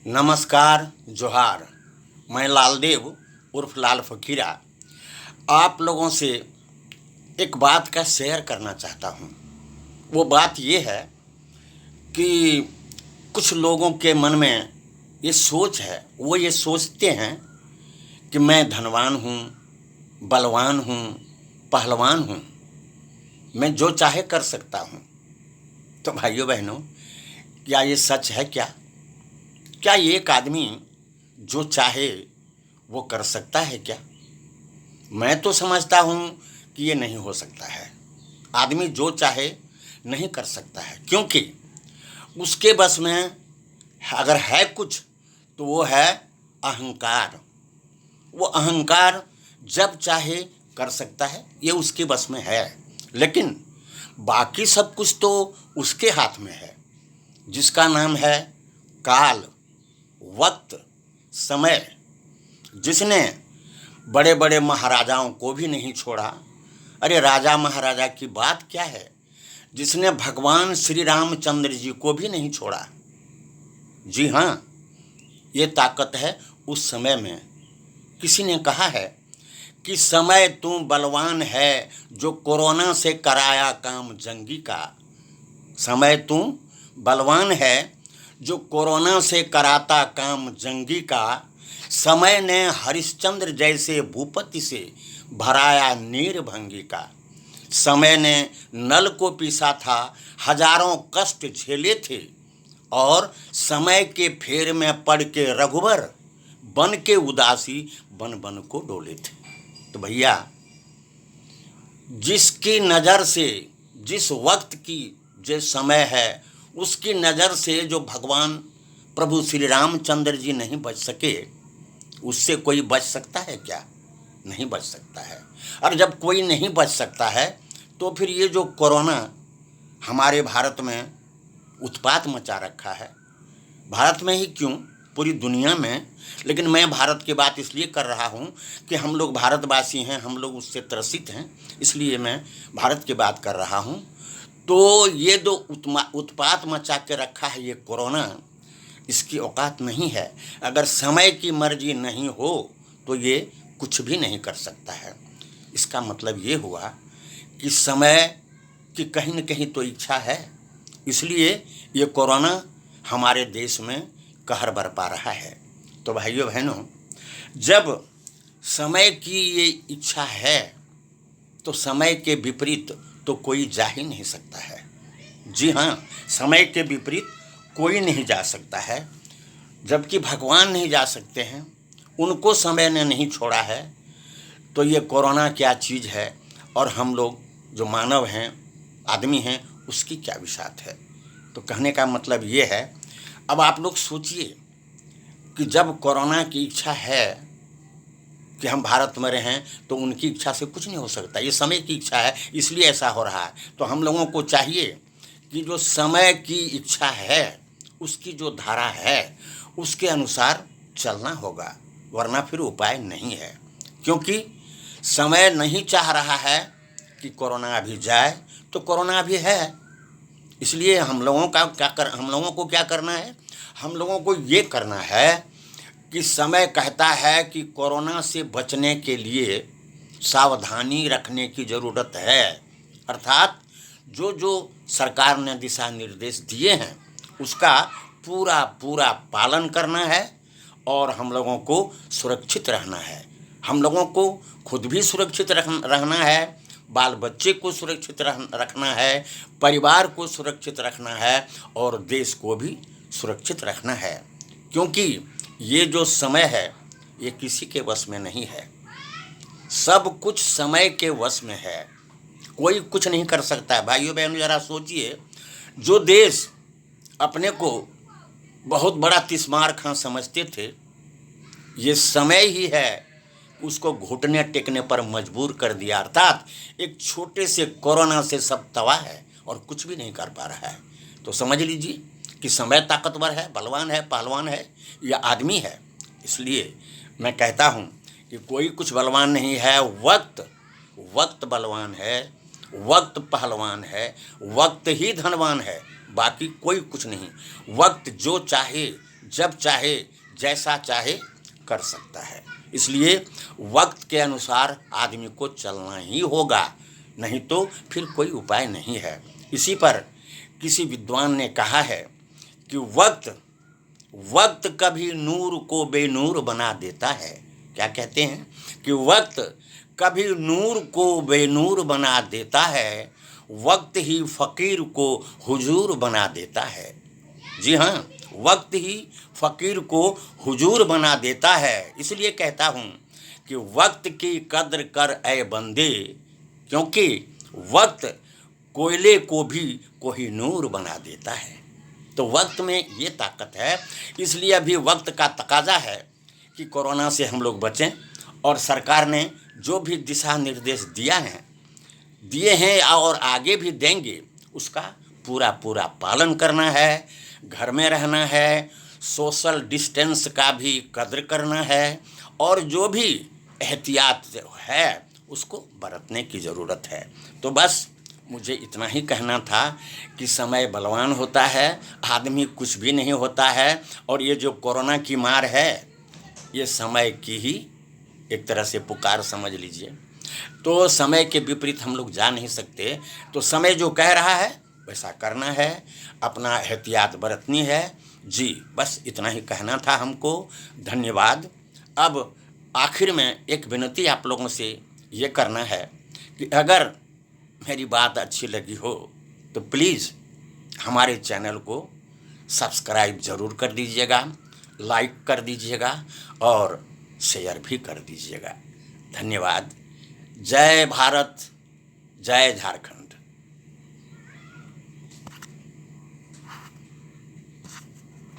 नमस्कार जोहार। मैं लालदेव उर्फ लाल फ़कीरा आप लोगों से एक बात का शेयर करना चाहता हूँ। वो बात ये है कि कुछ लोगों के मन में ये सोच है, वो ये सोचते हैं कि मैं धनवान हूँ, बलवान हूँ, पहलवान हूँ, मैं जो चाहे कर सकता हूँ। तो भाइयों बहनों, क्या ये सच है? क्या एक आदमी जो चाहे वो कर सकता है क्या? मैं तो समझता हूँ कि ये नहीं हो सकता है। आदमी जो चाहे नहीं कर सकता है, क्योंकि उसके बस में अगर है कुछ तो वो है अहंकार। वो अहंकार जब चाहे कर सकता है, ये उसके बस में है। लेकिन बाकी सब कुछ तो उसके हाथ में है, जिसका नाम है काल, वक्त, समय। जिसने बड़े बड़े महाराजाओं को भी नहीं छोड़ा। अरे राजा महाराजा की बात क्या है, जिसने भगवान श्री रामचंद्र जी को भी नहीं छोड़ा। जी हाँ, ये ताकत है उस समय में। किसी ने कहा है कि समय तू बलवान है जो कोरोना से कराया काम जंगी का। समय तू बलवान है जो कोरोना से कराता काम जंगी का। समय ने हरिश्चंद्र जैसे भूपति से भराया नीर भंगी का। समय ने नल को पीसा था, हजारों कष्ट झेले थे, और समय के फेर में पड़ के रघुवर बन के उदासी बन बन को डोले थे। तो भैया, जिसकी नज़र से, जिस वक्त की जो समय है, उसकी नज़र से जो भगवान प्रभु श्री रामचंद्र जी नहीं बच सके, उससे कोई बच सकता है क्या? नहीं बच सकता है। और जब कोई नहीं बच सकता है तो फिर ये जो कोरोना हमारे भारत में उत्पात मचा रखा है, भारत में ही क्यों, पूरी दुनिया में, लेकिन मैं भारत की बात इसलिए कर रहा हूँ कि हम लोग भारतवासी हैं, हम लोग उससे त्रसित हैं, इसलिए मैं भारत की बात कर रहा हूँ। तो ये जो उत्पात मचा के रखा है ये कोरोना, इसकी औकात नहीं है। अगर समय की मर्जी नहीं हो तो ये कुछ भी नहीं कर सकता है। इसका मतलब ये हुआ कि समय की कहीं न कहीं तो इच्छा है, इसलिए ये कोरोना हमारे देश में कहर बरपा रहा है। तो भाइयों बहनों, जब समय की ये इच्छा है तो समय के विपरीत तो कोई जा ही नहीं सकता है। जी हाँ, समय के विपरीत कोई नहीं जा सकता है। जबकि भगवान नहीं जा सकते हैं, उनको समय ने नहीं छोड़ा है, तो ये कोरोना क्या चीज़ है और हम लोग जो मानव हैं, आदमी हैं, उसकी क्या विसात है। तो कहने का मतलब ये है, अब आप लोग सोचिए कि जब कोरोना की इच्छा है कि हम भारत में रहें, तो उनकी इच्छा से कुछ नहीं हो सकता। ये समय की इच्छा है, इसलिए ऐसा हो रहा है। तो हम लोगों को चाहिए कि जो समय की इच्छा है, उसकी जो धारा है, उसके अनुसार चलना होगा, वरना फिर उपाय नहीं है। क्योंकि समय नहीं चाह रहा है कि कोरोना अभी जाए, तो कोरोना अभी है। इसलिए हम लोगों को क्या करना है? हम लोगों को ये करना है कि समय कहता है कि कोरोना से बचने के लिए सावधानी रखने की ज़रूरत है। अर्थात जो जो सरकार ने दिशा निर्देश दिए हैं, उसका पूरा पूरा पालन करना है और हम लोगों को सुरक्षित रहना है। हम लोगों को खुद भी सुरक्षित रहना है, बाल बच्चे को सुरक्षित रखना है, परिवार को सुरक्षित रखना है और देश को भी सुरक्षित रखना है। क्योंकि ये जो समय है, ये किसी के वश में नहीं है। सब कुछ समय के वश में है, कोई कुछ नहीं कर सकता है। भाइयों बहनों, ज़रा सोचिए, जो देश अपने को बहुत बड़ा तिस्मार खां समझते थे, ये समय ही है उसको घुटने टेकने पर मजबूर कर दिया। अर्थात एक छोटे से कोरोना से सब तबाह है और कुछ भी नहीं कर पा रहा है। तो समझ लीजिए कि समय ताकतवर है, बलवान है, पहलवान है, या आदमी है। इसलिए मैं कहता हूँ कि कोई कुछ बलवान नहीं है। वक्त बलवान है, वक्त पहलवान है, वक्त ही धनवान है, बाकी कोई कुछ नहीं। वक्त जो चाहे जब चाहे जैसा चाहे कर सकता है। इसलिए वक्त के अनुसार आदमी को चलना ही होगा, नहीं तो फिर कोई उपाय नहीं है। इसी पर किसी विद्वान ने कहा है कि वक्त कभी नूर को बेनूर बना देता है। क्या कहते हैं कि वक्त कभी नूर को बेनूर बना देता है, वक्त ही फ़कीर को हुजूर बना देता है। जी हाँ, वक्त ही फ़कीर को हुजूर बना देता है। इसलिए कहता हूँ कि वक्त की कद्र कर ऐ बंदे, क्योंकि वक्त कोयले को भी कोहिनूर बना देता है। तो वक्त में ये ताकत है। इसलिए अभी वक्त का तकाजा है कि कोरोना से हम लोग बचें, और सरकार ने जो भी दिशा निर्देश दिए हैं और आगे भी देंगे, उसका पूरा पालन करना है। घर में रहना है, सोशल डिस्टेंस का भी कद्र करना है, और जो भी एहतियात है उसको बरतने की ज़रूरत है। तो बस मुझे इतना ही कहना था कि समय बलवान होता है, आदमी कुछ भी नहीं होता है। और ये जो कोरोना की मार है, ये समय की ही एक तरह से पुकार समझ लीजिए। तो समय के विपरीत हम लोग जा नहीं सकते। तो समय जो कह रहा है वैसा करना है, अपना एहतियात बरतनी है। जी, बस इतना ही कहना था हमको। धन्यवाद। अब आखिर में एक विनती आप लोगों से ये करना है कि अगर मेरी बात अच्छी लगी हो तो प्लीज़ हमारे चैनल को सब्सक्राइब ज़रूर कर दीजिएगा, लाइक कर दीजिएगा और शेयर भी कर दीजिएगा। धन्यवाद। जय भारत, जय झारखंड।